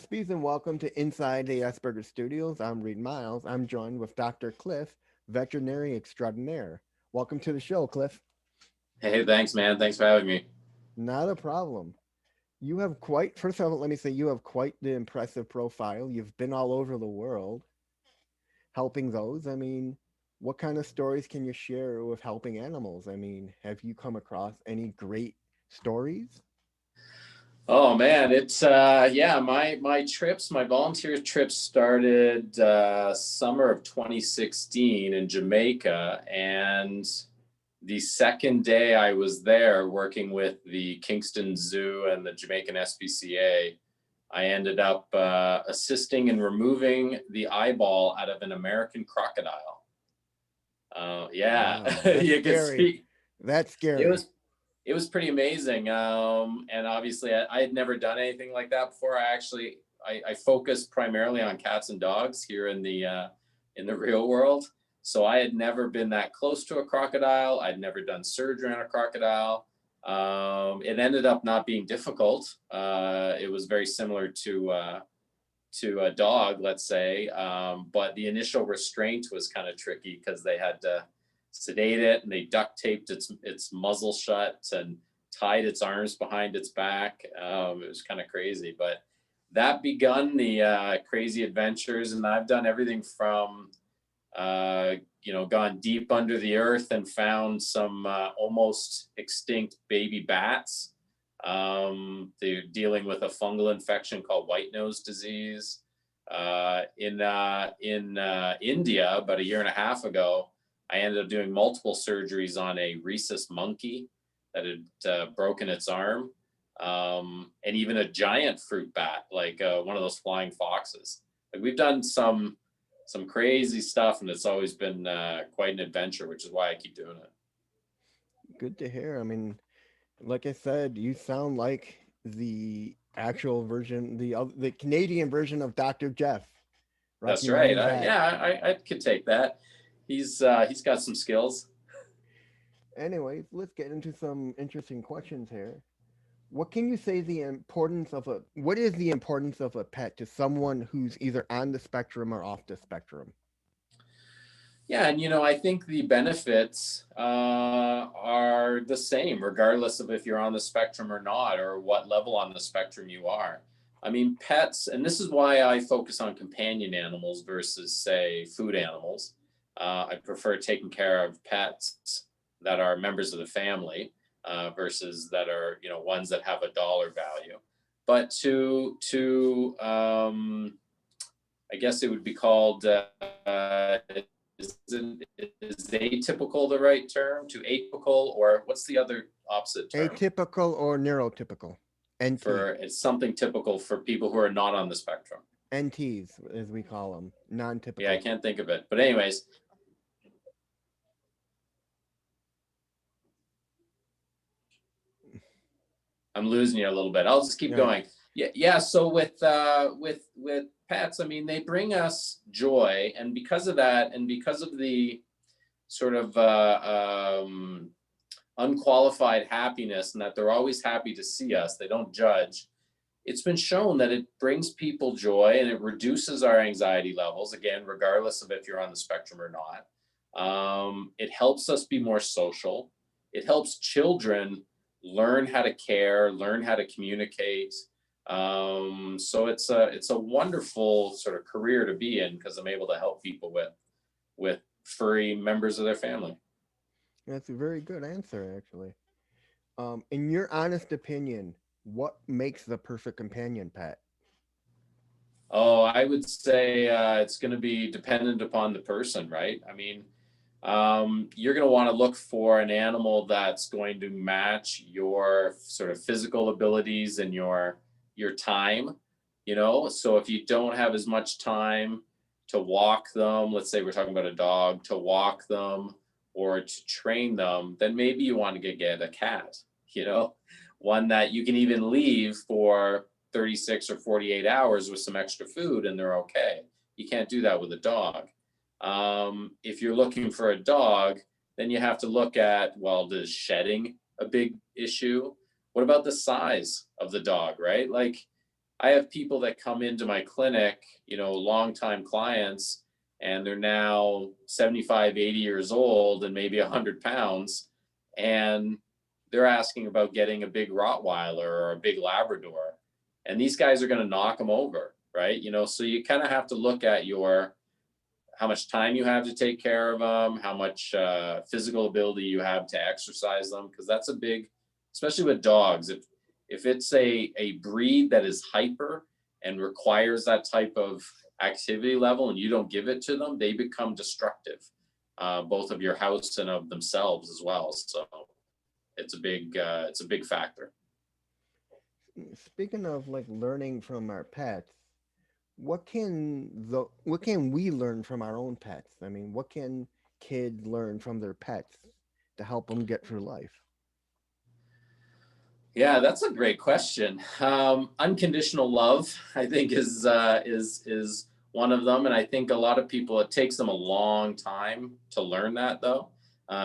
Aspies, and welcome to Inside the Asperger Studios. I'm Reed Miles. I'm joined with Dr. Cliff, veterinary extraordinaire. Welcome to the show, Cliff. Hey, thanks, man. Thanks for having me. Not a problem. You have quite, first of all, let me say, you have quite the impressive profile. You've been all over the world helping those. What kind of stories can you share with helping animals? Have you come across any great stories? Oh man, it's yeah, my trips, my volunteer trips started summer of 2016 in Jamaica, and the second day I was there working with the Kingston Zoo and the Jamaican SPCA, I ended up assisting in removing the eyeball out of an American crocodile. Yeah, Wow, that's you can scary. see That's it scary. was it was pretty amazing. And obviously, I had never done anything like that before. I focused primarily on cats and dogs here in the real world. So I had never been that close to a crocodile. I'd never done surgery on a crocodile. It ended up not being difficult. It was very similar to a dog, let's say, but the initial restraint was kind of tricky because they had to sedate it, and they duct taped its muzzle shut and tied its arms behind its back. It was kind of crazy, but that begun the crazy adventures, and I've done everything from gone deep under the earth and found some almost extinct baby bats. They're dealing with a fungal infection called white nose disease. In India, about a year and a half ago, I ended up doing multiple surgeries on a rhesus monkey that had broken its arm, and even a giant fruit bat, like one of those flying foxes. Like we've done some crazy stuff, and it's always been quite an adventure, which is why I keep doing it. Good to hear. Like I said, you sound like the actual version, the Canadian version of Dr. Jeff, That's Rocky right. Mountain Vet. Yeah, I could take that. He's got some skills. Anyways, let's get into some interesting questions here. What can you say the importance of a what is the importance of a pet to someone who's either on the spectrum or off the spectrum? Yeah, and I think the benefits are the same, regardless of if you're on the spectrum or not, or what level on the spectrum you are. I mean, pets, and this is why I focus on companion animals versus, say, food animals. I prefer taking care of pets that are members of the family versus that are, ones that have a dollar value. But I guess it would be called is atypical the right term? To atypical, or what's the other opposite term Atypical or neurotypical? NT. for it's something typical for people who are not on the spectrum? NTs, as we call them, Yeah, I non-typical. can't think of it. But anyways, I'm losing you a little bit. I'll just keep Right. going. Yeah. So with pets, I mean, they bring us joy, and because of that, and because of the sort of unqualified happiness, and that they're always happy to see us, they don't judge. It's been shown that it brings people joy, and it reduces our anxiety levels, again, regardless of if you're on the spectrum or not. It helps us be more social. It helps children learn how to care, learn how to communicate. So it's a wonderful sort of career to be in, because I'm able to help people with furry members of their family. That's a very good answer, actually. In your honest opinion, what makes the perfect companion pet? Oh, I would say it's going to be dependent upon the person, right? I mean, you're going to want to look for an animal that's going to match your sort of physical abilities and your time. So if you don't have as much time to walk them, let's say we're talking about a dog, to walk them or to train them, then maybe you want to get a cat. You know, one that you can even leave for 36 or 48 hours with some extra food and they're okay. You can't do that with a dog. If you're looking for a dog, then you have to look at, well, does shedding a big issue? What about the size of the dog, right? Like, I have people that come into my clinic, longtime clients, and they're now 75, 80 years old and maybe 100 pounds. And they're asking about getting a big Rottweiler or a big Labrador. And these guys are going to knock them over, right? So you kind of have to look at how much time you have to take care of them, how much physical ability you have to exercise them, because that's a big, especially with dogs. If it's a breed that is hyper and requires that type of activity level, and you don't give it to them, they become destructive, both of your house and of themselves as well. So it's a big factor. Speaking of like learning from our pets, what can we learn from our own pets? I mean, what can kids learn from their pets to help them get through life? Yeah, that's a great question. Unconditional love, I think, is one of them, and I think a lot of people, it takes them a long time to learn that, though,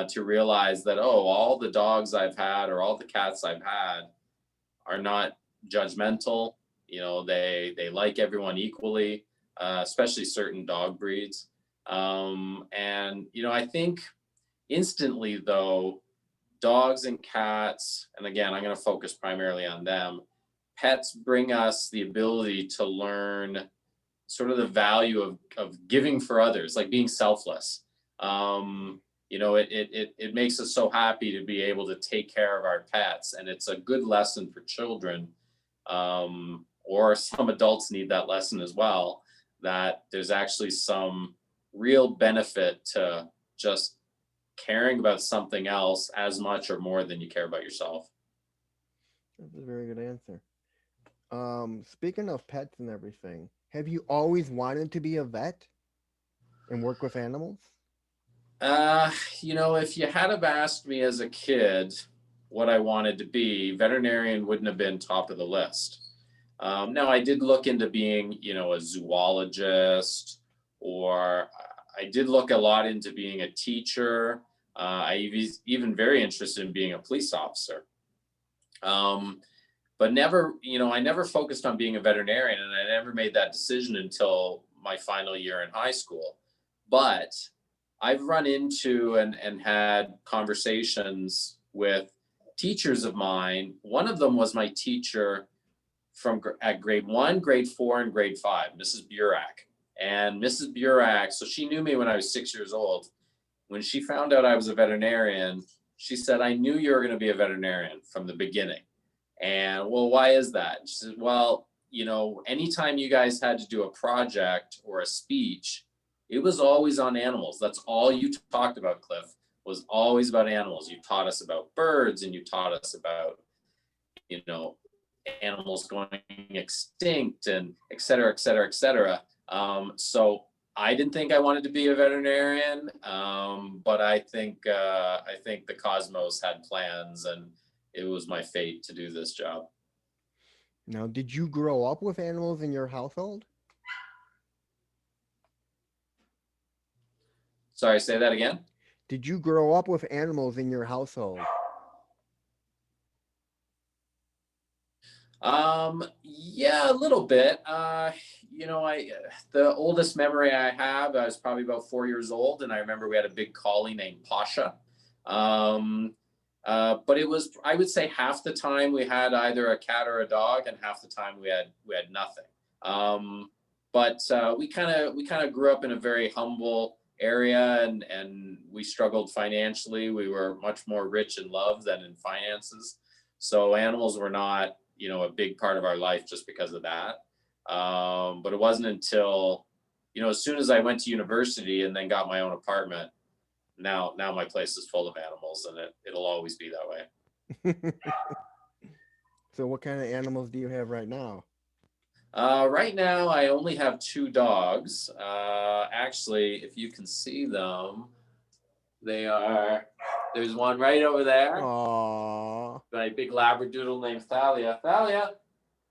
to realize that, oh, all the dogs I've had or all the cats I've had are not judgmental. They like everyone equally, especially certain dog breeds. And I think instantly, though, dogs and cats, and again, I'm going to focus primarily on them. Pets bring us the ability to learn sort of the value of giving for others, like being selfless. It makes us so happy to be able to take care of our pets, and it's a good lesson for children, or some adults need that lesson as well. That there's actually some real benefit to just caring about something else as much or more than you care about yourself. That's a very good answer. Speaking of pets and everything, have you always wanted to be a vet and work with animals? Uh, if you had have asked me as a kid what I wanted to be, veterinarian wouldn't have been top of the list. Now, I did look into being, a zoologist, or I did look a lot into being a teacher. I even very interested in being a police officer. Um, but never, I never focused on being a veterinarian, and I never made that decision until my final year in high school. But I've run into and had conversations with teachers of mine. One of them was my teacher at grade 1, grade 4, and grade 5, Mrs. Burak. And Mrs. Burak, so she knew me when I was 6 years old. When she found out I was a veterinarian, she said, "I knew you were going to be a veterinarian from the beginning." And, well, why is that? She said, "Well, anytime you guys had to do a project or a speech, it was always on animals. That's all you talked about, Cliff, was always about animals. You taught us about birds, and you taught us about, you know, animals going extinct, and et cetera, et cetera, et cetera." So I didn't think I wanted to be a veterinarian, but I think the cosmos had plans, and it was my fate to do this job. Now, did you grow up with animals in your household? Sorry, say that again. Did you grow up with animals in your household? Yeah, a little bit. I the oldest memory I have, I was probably about 4 years old, and I remember we had a big collie named Pasha. Um, but it was, I would say, half the time we had either a cat or a dog, and half the time we had nothing. But we kind of grew up in a very humble area, and we struggled financially. We were much more rich in love than in finances. So animals were not, a big part of our life just because of that. But it wasn't until, as soon as I went to university and then got my own apartment, now my place is full of animals, and it'll always be that way. So, what kind of animals do you have right now? Right now, I only have two dogs. Actually, if you can see them, they are. There's one right over there. Aww. My big Labradoodle named Thalia. Thalia,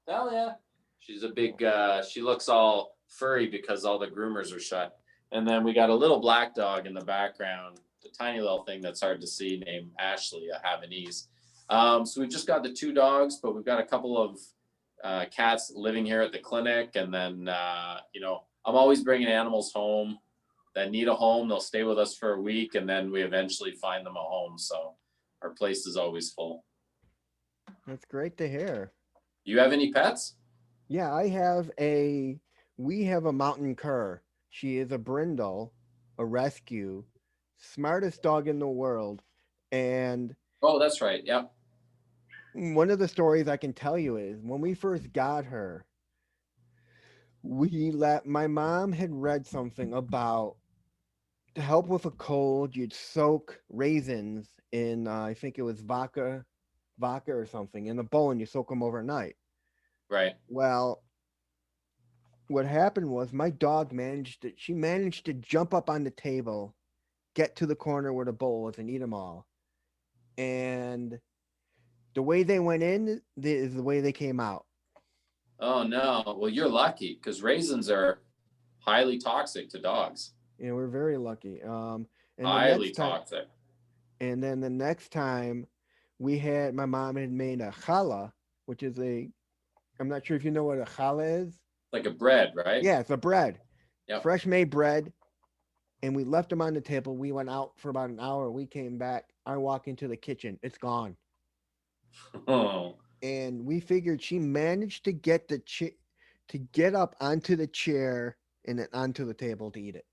Thalia. She's a big. She looks all furry because all the groomers are shut. And then we got a little black dog in the background, the tiny little thing that's hard to see, named Ashley, a Havanese. So we've just got the two dogs, but we've got a couple of cats living here at the clinic, and then I'm always bringing animals home that need a home. They'll stay with us for a week, and then we eventually find them a home. So our place is always full. That's great to hear. You have any pets? Yeah, we have a mountain cur. She is a brindle, a rescue, smartest dog in the world. And Oh, that's right. Yep. one of the stories I can tell you is when we first got her, my mom had read something about to help with a cold, you'd soak raisins in I think it was vodka or something in a bowl and you soak them overnight. Right. Well, what happened was my dog managed to jump up on the table, get to the corner where the bowl was, and eat them all. And the way they went in is the way they came out. Oh no. Well, you're lucky because raisins are highly toxic to dogs. We're very lucky. And the Highly next time, toxic. and then the next time, my mom had made a challah, which is I'm not sure if you know what a challah is. Like a bread, right? Yeah, it's a bread, Yep. fresh made bread. And we left them on the table. We went out for about an hour. We came back. I walk into the kitchen. It's gone. Oh. And we figured she managed to get to get up onto the chair and then onto the table to eat it.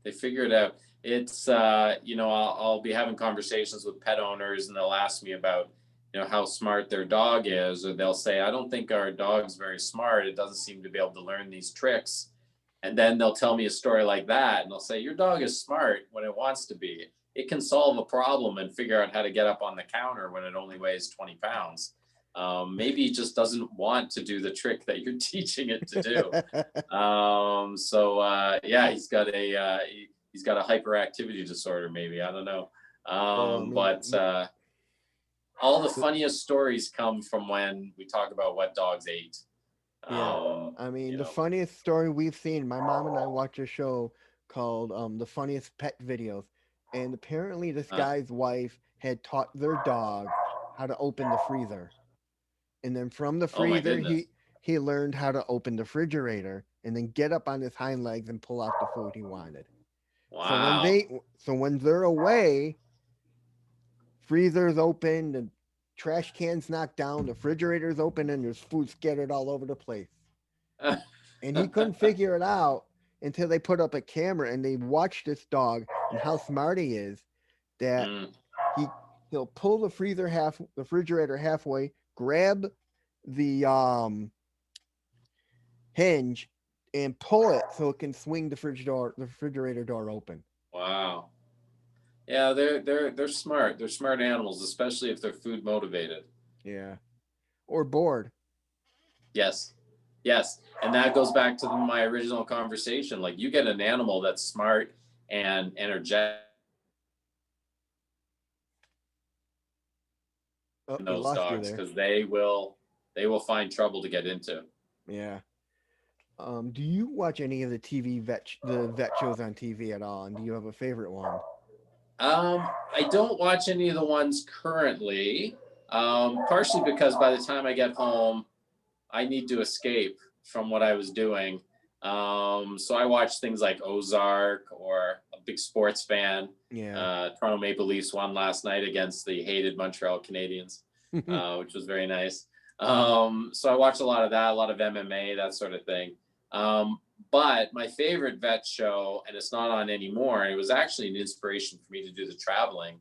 They figure it out. It's I'll be having conversations with pet owners, and they'll ask me about how smart their dog is, or they'll say, I don't think our dog's very smart, it doesn't seem to be able to learn these tricks. And then they'll tell me a story like that, and they'll say, your dog is smart when it wants to be. It can solve a problem and figure out how to get up on the counter when it only weighs 20 pounds. Maybe it just doesn't want to do the trick that you're teaching it to do. Yeah, he's got a hyperactivity disorder, maybe, I don't know. Well, I mean, But all the funniest stories come from when we talk about what dogs ate. yeah. Um, I mean, you the know, funniest story we've seen, my mom and I watch a show called The Funniest Pet Videos. And apparently, this uh, guy's wife had taught their dog how to open the freezer. And then from the oh my freezer, goodness. he learned how to open the refrigerator and then get up on his hind legs and pull out the food he wanted. So Wow. when they're away, freezer's open, the trash cans knocked down, the refrigerator's open, and there's food scattered all over the place. And he couldn't figure it out until they put up a camera and they watched this dog and how smart he is that Mm, he he'll pull the refrigerator halfway, grab the hinge and pull it so it can swing the refrigerator door open. wow. Yeah, they're smart. They're smart animals, especially if they're food motivated. Yeah. Or bored. Yes. Yes. And that goes back to my original conversation. Like, you get an animal that's smart and energetic Oh, in we those lost you dogs, there. because they will find trouble to get into. Yeah. Do you watch any of the vet shows on TV at all? And do you have a favorite one? I don't watch any of the ones currently, partially because by the time I get home, I need to escape from what I was doing. So I watch things like Ozark, or a big sports fan. Yeah. Toronto Maple Leafs won last night against the hated Montreal Canadiens, which was very nice. So I watched a lot of that, a lot of MMA, that sort of thing. Um, but my favorite vet show, and it's not on anymore, and it was actually an inspiration for me to do the traveling,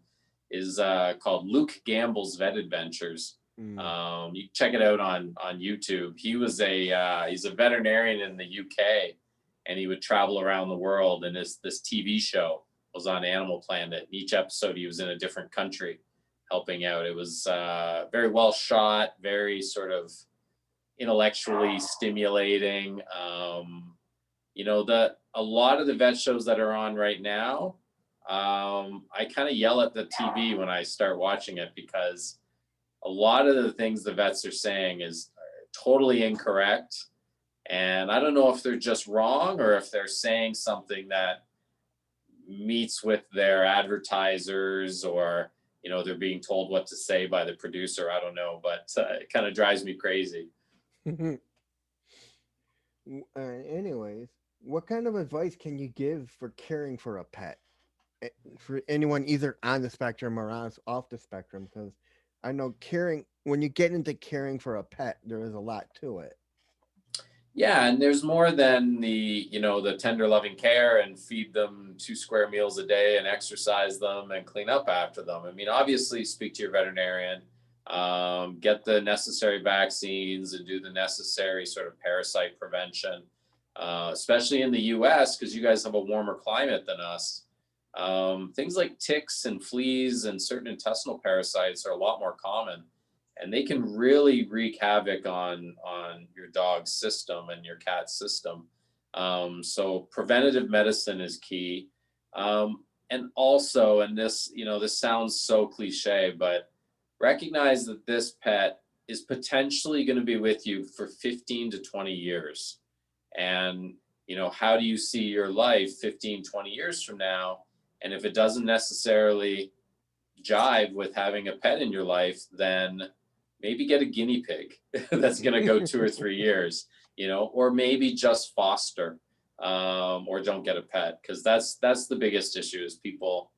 is called Luke Gamble's Vet Adventures. Mm, You check it out on YouTube. He's a veterinarian in the UK, and he would travel around the world. And this TV show was on Animal Planet. And each episode, he was in a different country, helping out. It was very well shot, very sort of intellectually stimulating. A lot of the vet shows that are on right now, I kind of yell at the TV when I start watching it, because a lot of the things the vets are saying is totally incorrect. And I don't know if they're just wrong, or if they're saying something that meets with their advertisers, or they're being told what to say by the producer. I don't know, but it kind of drives me crazy. Anyways, what kind of advice can you give for caring for a pet? For anyone either on the spectrum or off the spectrum? Because I know caring, when you get into caring for a pet, there is a lot to it. Yeah, and there's more than the tender loving care and feed them 2 square meals a day and exercise them and clean up after them. I mean, obviously, speak to your veterinarian, get the necessary vaccines, and do the necessary sort of parasite prevention, especially in the US, because you guys have a warmer climate than us. Things like ticks and fleas and certain intestinal parasites are a lot more common, and they can really wreak havoc on your dog's system and your cat's system. So preventative medicine is key. And also, and this sounds so cliche, but recognize that this pet is potentially going to be with you for 15 to 20 years. And how do you see your life 15, 20 years from now? And if it doesn't necessarily jive with having a pet in your life, then maybe get a guinea pig that's going to go 2 or 3 years, or maybe just foster, or don't get a pet, because that's the biggest issue is people,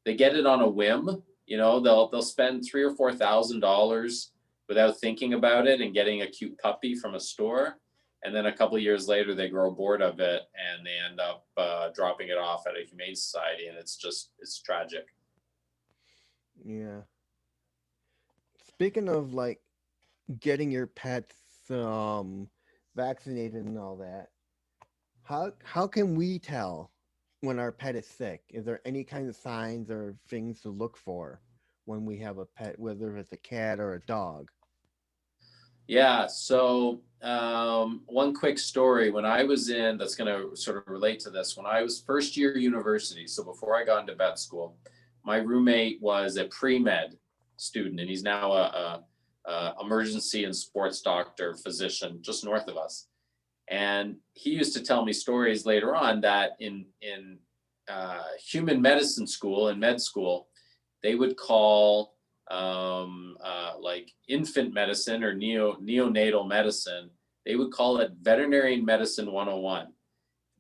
they get it on a whim. They'll spend $3,000 or $4,000 without thinking about it and getting a cute puppy from a store, and then a couple of years later they grow bored of it and they end up dropping it off at a humane society, and it's tragic. Yeah. Speaking of like getting your pets vaccinated and all that, how can we tell when our pet is sick? Is there any kind of signs or things to look for when we have a pet, whether it's a cat or a dog? Yeah. So, one quick story. When I was that's going to sort of relate to this. When I was first year university, so before I got into vet school, my roommate was a pre med student, and he's now a emergency and sports doctor physician just north of us. And he used to tell me stories later on that in human medicine school and med school, they would call like infant medicine or neonatal medicine, they would call it veterinarian medicine 101,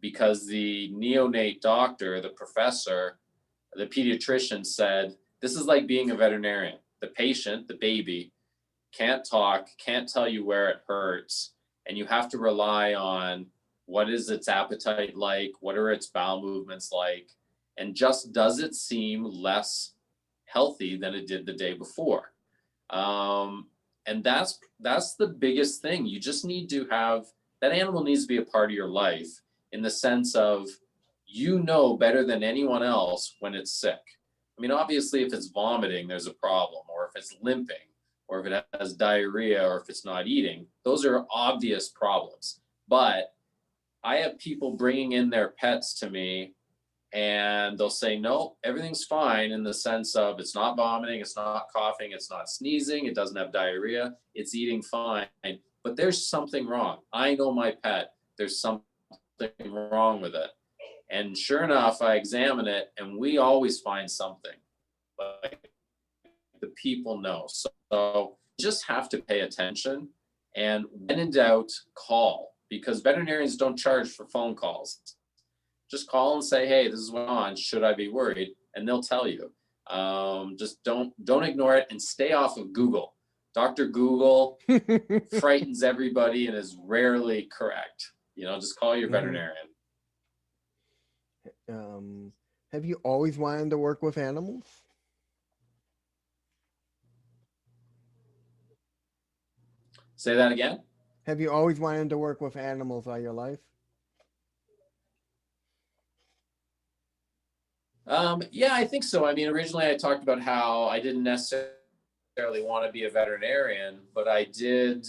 because the neonate doctor, the professor, the pediatrician said, this is like being a veterinarian. The patient, the baby, can't talk, can't tell you where it hurts, and you have to rely on what is its appetite like, what are its bowel movements like, and just does it seem less healthy than it did the day before. Um, and that's the biggest thing. You just need to have that animal needs to be a part of your life, in the sense of, better than anyone else when it's sick. I mean, obviously, if it's vomiting, there's a problem, or if it's limping, or if it has diarrhea, or if it's not eating. Those are obvious problems. But I have people bringing in their pets to me, and they'll say, no, everything's fine, in the sense of it's not vomiting, it's not coughing, it's not sneezing, it doesn't have diarrhea, it's eating fine, but there's something wrong. I know my pet, there's something wrong with it. And sure enough, I examine it, and we always find something. Like, the people know. So you just have to pay attention. And when in doubt, call, because veterinarians don't charge for phone calls. Just call and say, hey, this is what's on. Should I be worried? And they'll tell you. Just don't ignore it, and stay off of Google. Dr. Google frightens everybody and is rarely correct. Just call your Hmm. veterinarian. Um, have you always wanted to work with animals? Say that again. Have you always wanted to work with animals all your life? Yeah, I think so. I mean, originally I talked about how I didn't necessarily want to be a veterinarian, but I did.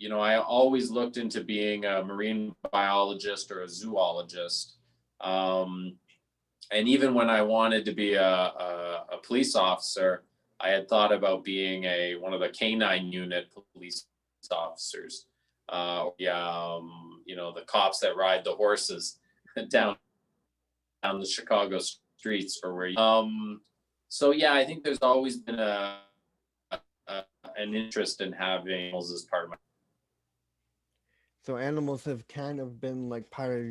I always looked into being a marine biologist or a zoologist. Um, and even when I wanted to be a police officer, I had thought about being one of the canine unit police officers. The cops that ride the horses down the Chicago streets, or where. So yeah, I think there's always been a an interest in having animals as part of my. So animals have kind of been like part of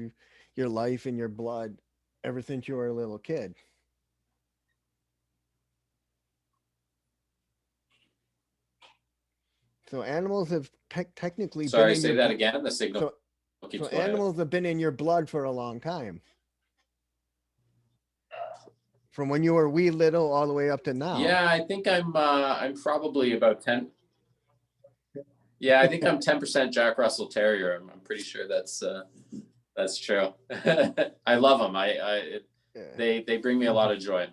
your life and your blood ever since you were a little kid. So animals have technically been Sorry, in your say that blood. again. The signal So keeps going out. animals have been in your blood for a long time, from when you were wee little all the way up to now. Yeah, I think I'm probably about 10. Yeah, I think I'm 10% Jack Russell Terrier. I'm pretty sure that's true. I love them. Yeah. They bring me a lot of joy.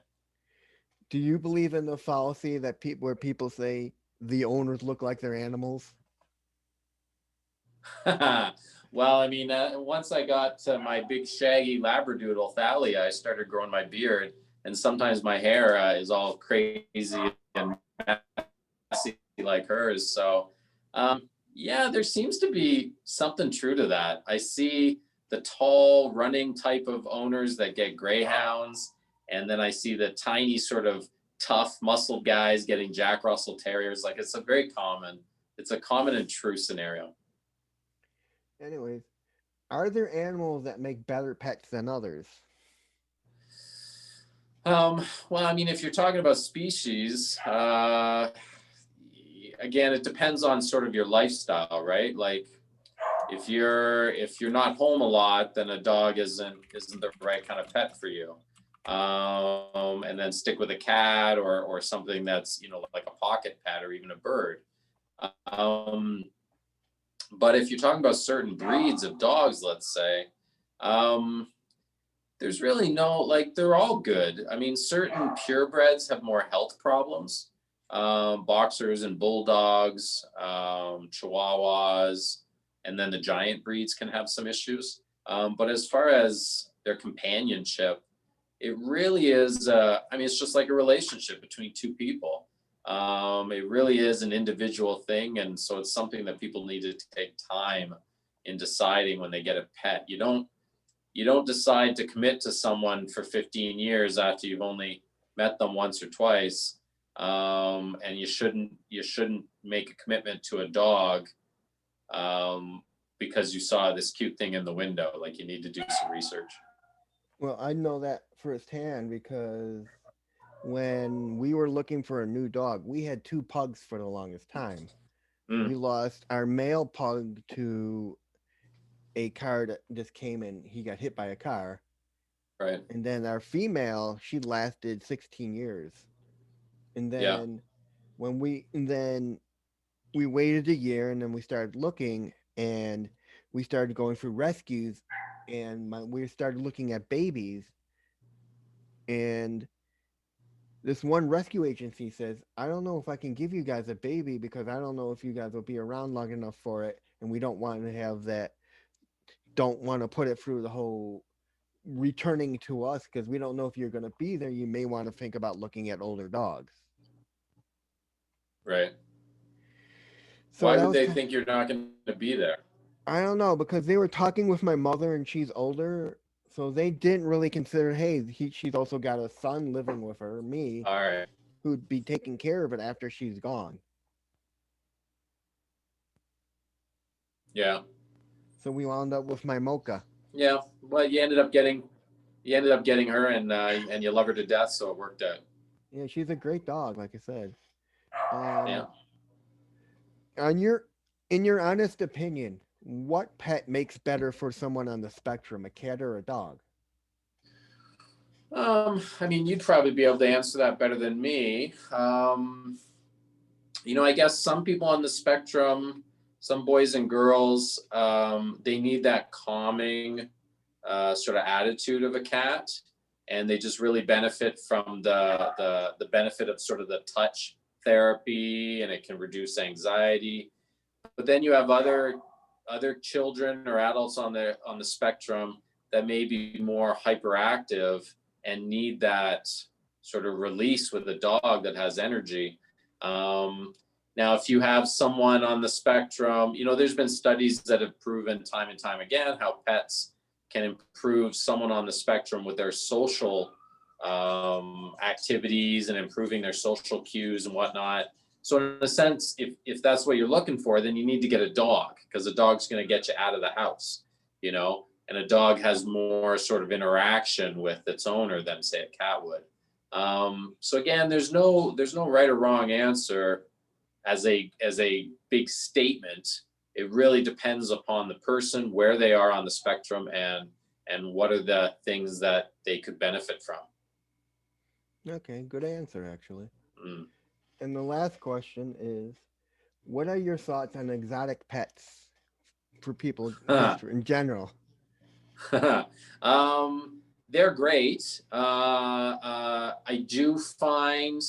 Do you believe in the fallacy that where people say the owners look like their animals? Well, I mean, once I got my big shaggy Labradoodle Thalia, I started growing my beard, and sometimes my hair is all crazy and messy like hers. So, yeah, there seems to be something true to that. I see the tall, running type of owners that get greyhounds, and then I see the tiny, sort of tough, muscled guys getting Jack Russell Terriers. Like it's a common and true scenario. Anyways, are there animals that make better pets than others? Well, I mean, if you're talking about species, again, it depends on sort of your lifestyle, right? Like if you're not home a lot, then a dog isn't the right kind of pet for you. And then stick with a cat or something that's like a pocket pet or even a bird. Um, but if you're talking about certain breeds of dogs, let's say, um, there's really no, like, they're all good. I mean, certain purebreds have more health problems. Boxers and bulldogs, chihuahuas, and then the giant breeds can have some issues. But as far as their companionship, it really is, I mean, it's just like a relationship between two people. It really is an individual thing. And so it's something that people need to take time in deciding when they get a pet. You don't decide to commit to someone for 15 years after you've only met them once or twice. And you shouldn't make a commitment to a dog um, because you saw this cute thing in the window. Like, you need to do some research. Well, I know that firsthand because when we were looking for a new dog, we had two pugs for the longest time. We Mm, lost our male pug to a car that just came in. He got hit by a car. right. And then our female, she lasted 16 years. And Yeah. then we waited a year and then we started looking and we started going through rescues and we started looking at babies and this one rescue agency says, I don't know if I can give you guys a baby because I don't know if you guys will be around long enough for it. And we don't want to have that, don't want to put it through the whole returning to us because we don't know if you're going to be there. You may want to think about looking at older dogs. Right. So Why that would was, they think you're not going to be there? I don't know, because they were talking with my mother and she's older. So they didn't really consider, hey, she's also got a son living with her, me, All right. who'd be taking care of it after she's gone. Yeah. So we wound up with my mocha. Yeah. Well, you ended up getting her, and you love her to death, so it worked out. Yeah, she's a great dog, like I said. Yeah. Um, on your, in your honest opinion, what pet makes better for someone on the spectrum, a cat or a dog? I mean, you'd probably be able to answer that better than me. I guess some people on the spectrum, some boys and girls, they need that calming sort of attitude of a cat, and they just really benefit from the benefit of sort of the touch therapy, and it can reduce anxiety. But then you have other children or adults on the spectrum that may be more hyperactive and need that sort of release with a dog that has energy. Now, if you have someone on the spectrum, there's been studies that have proven time and time again how pets can improve someone on the spectrum with their social activities and improving their social cues and whatnot. So in a sense, if that's what you're looking for, then you need to get a dog, because a dog's going to get you out of the house, you know, and a dog has more sort of interaction with its owner than say a cat would. So again, there's no right or wrong answer as a big statement. It really depends upon the person, where they are on the spectrum, and what are the things that they could benefit from. Okay, good answer actually. Mm. And the last question is, what are your thoughts on exotic pets for people just in general? They're great. I do find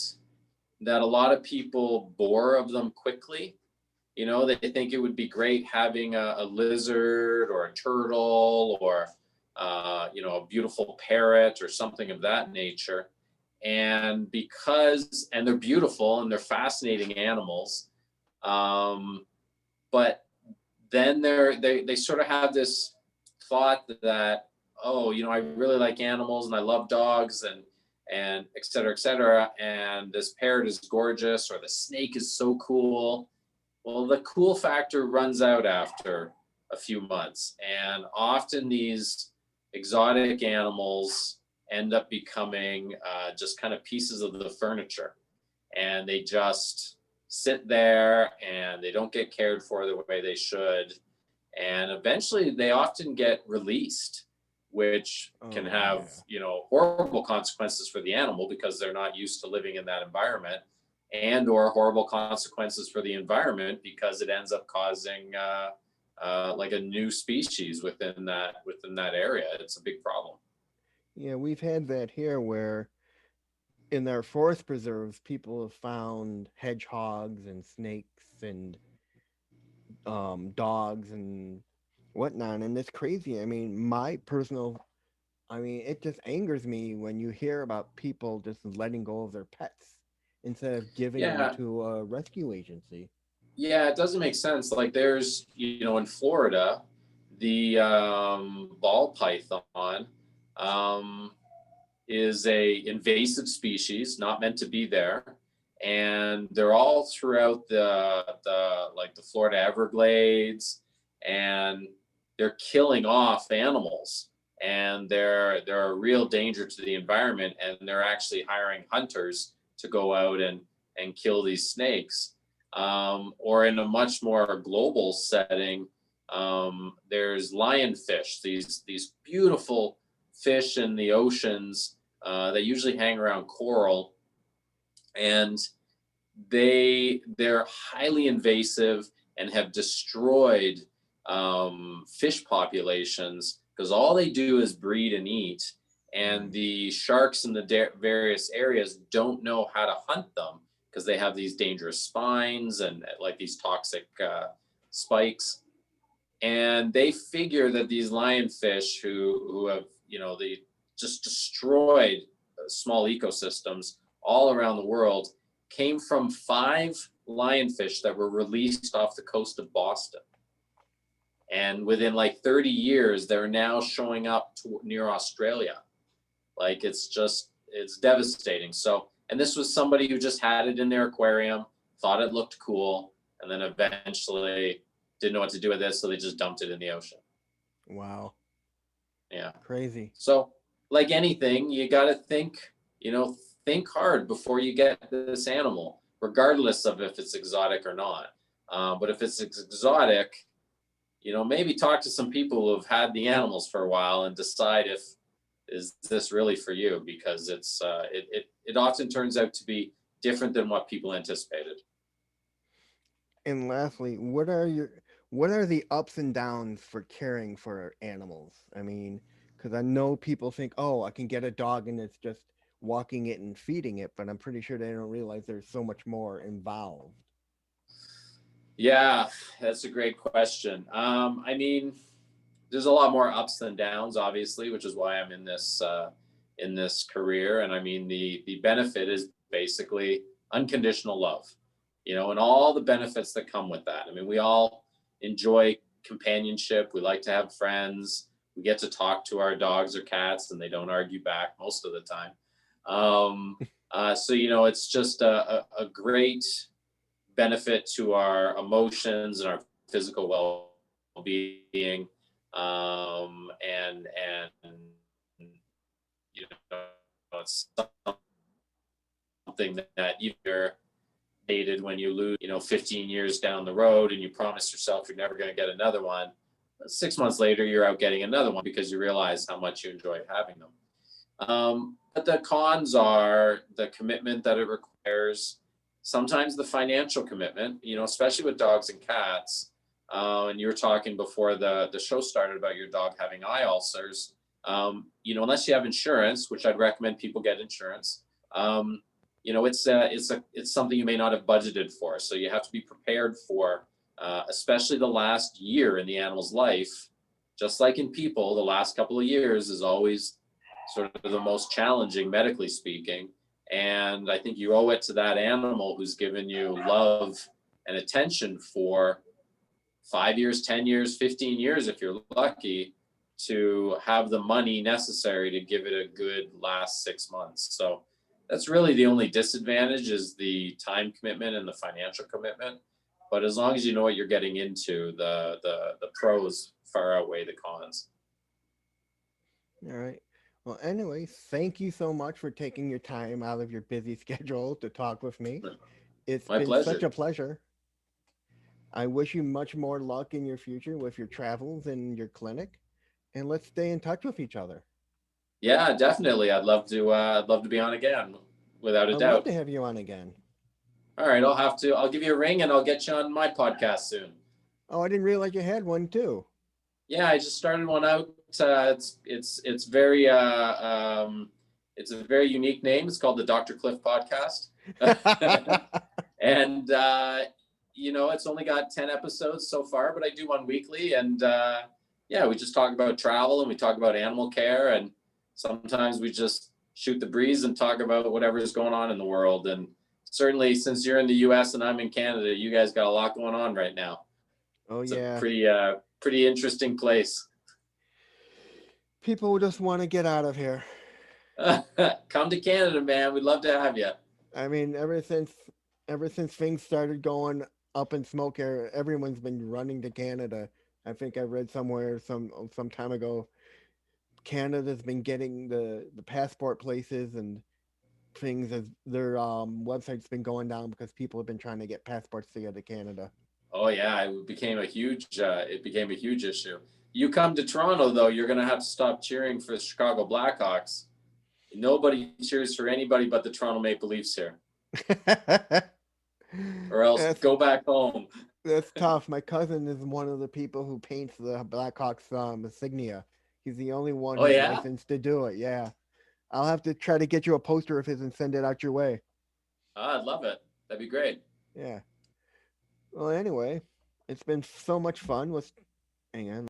that a lot of people bore of them quickly. You know, they think it would be great having a lizard or a turtle, or, a beautiful parrot or something of that nature. And they're beautiful and they're fascinating animals. Um, but then they sort of have this thought that, oh, I really like animals and I love dogs, and et cetera, and this parrot is gorgeous, or the snake is so cool. Well, the cool factor runs out after a few months, and often these exotic animals end up becoming just kind of pieces of the furniture, and they just sit there and they don't get cared for the way they should, and eventually they often get released, which can Oh have yeah. horrible consequences for the animal because they're not used to living in that environment, and or horrible consequences for the environment because it ends up causing like a new species within that area. It's a big problem. Yeah, we've had that here where in their forest preserves, people have found hedgehogs and snakes and dogs and whatnot, and it's crazy. I mean, it just angers me when you hear about people just letting go of their pets instead of giving them Yeah, to a rescue agency. yeah, it doesn't make sense. Like there's, in Florida, the ball python um, is a invasive species, not meant to be there, and they're all throughout the Florida Everglades, and they're killing off animals, and they're a real danger to the environment, and they're actually hiring hunters to go out and kill these snakes. Or in a much more global setting, there's lionfish, these beautiful fish in the oceans that usually hang around coral, and they're highly invasive and have destroyed fish populations because all they do is breed and eat, and Right. the sharks in the various areas don't know how to hunt them because they have these dangerous spines and like these toxic spikes, and they figure that these lionfish who have they just destroyed small ecosystems all around the world came from 5 lionfish that were released off the coast of Boston, and within like 30 years they're now showing up near Australia. Like it's devastating. So, and this was somebody who just had it in their aquarium, thought it looked cool, and then eventually didn't know what to do with it, so they just dumped it in the ocean. Wow. Yeah. Crazy. So, like anything, you got to think hard before you get this animal, regardless of if it's exotic or not. But if it's exotic, maybe talk to some people who have had the animals for a while and decide if is this really for you, because it often turns out to be different than what people anticipated. And lastly, what are the ups and downs for caring for animals? I mean, because I know people think, oh, I can get a dog and it's just walking it and feeding it, but I'm pretty sure they don't realize there's so much more involved. Yeah, that's a great question. I mean, there's a lot more ups than downs, obviously, which is why I'm in this career. And I mean, the benefit is basically unconditional love, and all the benefits that come with that. I mean, we all enjoy companionship. We like to have friends. We get to talk to our dogs or cats, and they don't argue back most of the time. So it's just a great benefit to our emotions and our physical well-being, and it's something that you're dated when you lose 15 years down the road and you promise yourself you're never going to get another one. 6 months later you're out getting another one because you realize how much you enjoy having them. But the cons are the commitment that it requires, sometimes the financial commitment, especially with dogs and cats. And you were talking before the show started about your dog having eye ulcers. Unless you have insurance, which I'd recommend people get insurance, it's something you may not have budgeted for. So you have to be prepared for, especially the last year in the animal's life. Just like in people, the last couple of years is always sort of the most challenging, medically speaking. And I think you owe it to that animal who's given you love and attention for 5 years, 10 years, 15 years, if you're lucky, to have the money necessary to give it a good last 6 months. So that's really the only disadvantage, is the time commitment and the financial commitment. But as long as you know what you're getting into, the pros far outweigh the cons. All right. Well, anyway, thank you so much for taking your time out of your busy schedule to talk with me. It's My been such pleasure. a pleasure. I wish you much more luck in your future with your travels and your clinic, and let's stay in touch with each other. Yeah, definitely. I'd love to be on again, without a I'd love doubt. to have you on again. All right, I'll give you a ring and I'll get you on my podcast soon. Oh, I didn't realize you had one too. Yeah, I just started one out. It's very it's a very unique name. It's called the Dr. Cliff Podcast. And it's only got 10 episodes so far, but I do one weekly. And yeah, we just talk about travel and we talk about animal care, and sometimes we just shoot the breeze and talk about whatever is going on in the world. And certainly, since you're in the US and I'm in Canada, you guys got a lot going on right now. Oh It's a yeah. pretty interesting place. People just want to get out of here. Come to Canada, man. We'd love to have you. I mean, ever since things started going up in smoke here, everyone's been running to Canada. I think I read somewhere some time ago, Canada's been getting the passport places and things as their website's been going down because people have been trying to get passports to get to Canada. Oh yeah, it became a huge issue. You come to Toronto though, you're gonna have to stop cheering for the Chicago Blackhawks. Nobody cheers for anybody but the Toronto Maple Leafs here, or else that's go back home. that's tough. My cousin is one of the people who paints the Blackhawks insignia. He's the only one Oh who's yeah, licensed to do it. Yeah, I'll have to try to get you a poster of his and send it out your way. I'd love it. That'd be great. Yeah. Well, anyway, it's been so much fun. Hang on.